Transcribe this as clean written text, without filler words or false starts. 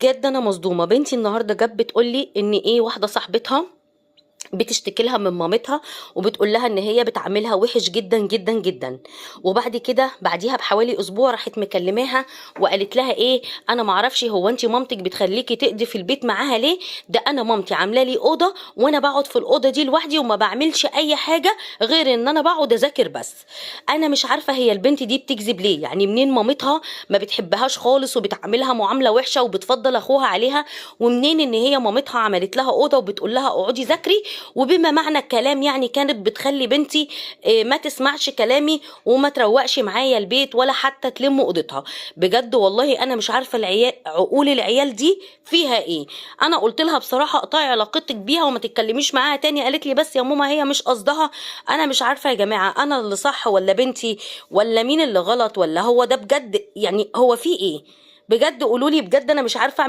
بجد انا مصدومه. بنتي النهارده جت بتقول لي ان ايه، واحده صاحبتها بتشتكي لها من مامتها وبتقول لها ان هي بتعاملها وحش جدا جدا جدا. وبعد كده بعديها بحوالي اسبوع راحت مكلماها وقالت لها ايه، انا معرفش هو انت مامتك بتخليكي تقضي في البيت معاها ليه؟ ده انا مامتي عامله لي اوضه وانا بقعد في الاوضه دي لوحدي وما بعملش اي حاجه غير ان انا بقعد اذاكر بس. انا مش عارفه هي البنت دي بتكذب ليه، يعني منين مامتها ما بتحبهاش خالص وبتعاملها معامله وحشه وبتفضل اخوها عليها، ومنين ان هي مامتها عملت لها اوضه وبتقول لها اقعدي ذاكري، وبما معنى الكلام يعني كانت بتخلي بنتي ما تسمعش كلامي وما تروقش معايا البيت ولا حتى تلم اوضتها. بجد والله انا مش عارفه العيال، عقول العيال دي فيها ايه. انا قلت لها بصراحه اقطعي علاقتك بيها وما تتكلميش معاها تاني. قالت لي بس يا ماما هي مش قصدها. انا مش عارفه يا جماعه انا اللي صح ولا بنتي، ولا مين اللي غلط، ولا هو ده بجد يعني هو في ايه؟ بجد قولوا لي، بجد انا مش عارفه